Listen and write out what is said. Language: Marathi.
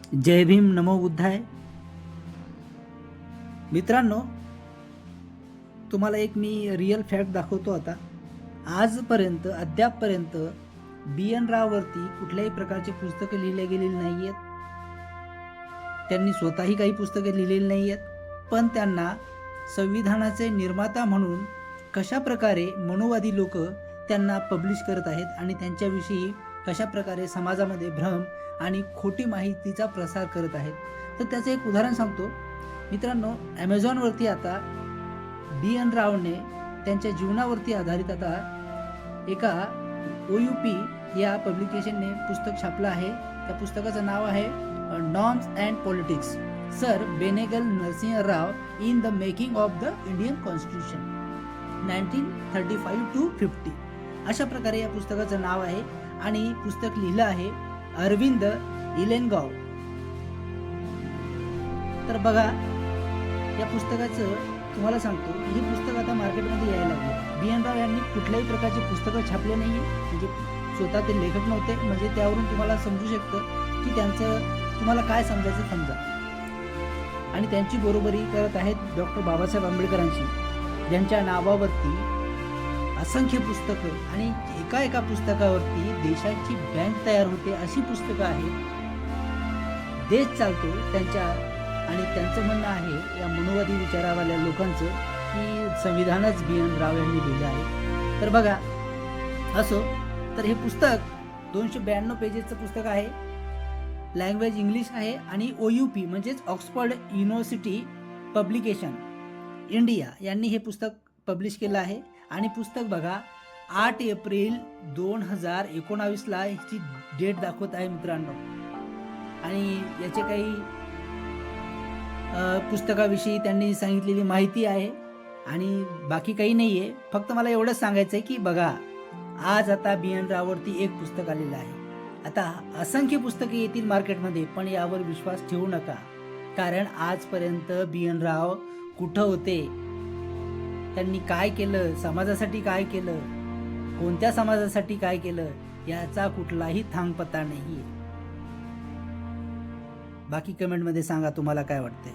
जय भीम, नमो बुद्धाय. मित्रांनो, तुम्हाला एक मी रिअल फॅक्ट दाखवतो. आता आजपर्यंत अद्यापपर्यंत बी.एन. राववरती कुठल्याही प्रकारचे पुस्तकं लिहिले गेलेली नाही आहेत. त्यांनी स्वतःही काही पुस्तकं लिहिलेली नाही आहेत, पण त्यांना संविधानाचे निर्माता म्हणून कशा प्रकारे मनोवादी लोक त्यांना पब्लिश करत आहेत आणि त्यांच्याविषयी कशा प्रकारे समाजामध्ये भ्रम आणि खोटी माहितीचा प्रसार करत आहेत. तर त्याचं एक उदाहरण सांगतो. मित्रांनो, ॲमेझॉनवरती आता बी.एन. रावने त्यांच्या जीवनावरती आधारित आता एका OUP या पब्लिकेशनने पुस्तक छापलं आहे. त्या पुस्तकाचं नाव आहे norms and politics, sir Benegal Narsing Rau in the making of the Indian constitution 1935 to 50. अशा प्रकारे या पुस्तकाचं नाव आहे आणि पुस्तक लिहिलं आहे अरविंद इलेनगाव. तर बघा, या पुस्तकाचं तुम्हाला सांगतो, हे पुस्तक आता मार्केटमध्ये यायला लागले. बी.एन. राव यांनी कुठल्याही प्रकारचे पुस्तकं छापले नाही आहे, म्हणजे स्वतः ते लेखक नव्हते. म्हणजे त्यावरून तुम्हाला समजू शकतं की त्यांचं तुम्हाला काय समजायचं समजा. आणि त्यांची बरोबरी करत आहेत डॉक्टर बाबासाहेब आंबेडकरांची, ज्यांच्या नावावरती असंख्य पुस्तकं आणि एका पुस्तकावरती देशाची बँक तयार होते अशी पुस्तकं आहेत. देश चालतो त्यांच्या, आणि त्यांचं म्हणणं आहे या मनोवादी विचारावाल्या लोकांचं की संविधानच बी.एन. राव यांनी लिहिलं आहे. तर बघा, असो तर हे पुस्तक 292 पेजेसचं पुस्तक आहे. लँग्वेज इंग्लिश आहे आणि OUP म्हणजेच ऑक्सफर्ड युनिव्हर्सिटी पब्लिकेशन इंडिया यांनी हे पुस्तक पब्लिश केलं आहे. आणि पुस्तक बघा, 8 एप्रिल 2019 ह्याची डेट दाखवत आहे मित्रांनो. आणि याचे काही पुस्तकाविषयी त्यांनी सांगितलेली माहिती आहे आणि बाकी काही नाही आहे. फक्त मला एवढंच सांगायचं आहे की बघा, आज आता बी.एन. राववरती एक पुस्तक आलेलं आहे. आता असंख्य पुस्तके येतील मार्केटमध्ये, पण यावर विश्वास ठेवू नका. कारण आजपर्यंत बी.एन. राव कुठं होते, त्यांनी काय केलं, समाजासाठी काय केलं, कोणत्या समाजासाठी काय केलं, याचा कुठलाही थांगपत्ता नाही आहे. बाकी कमेंटमध्ये सांगा तुम्हाला काय वाटतंय.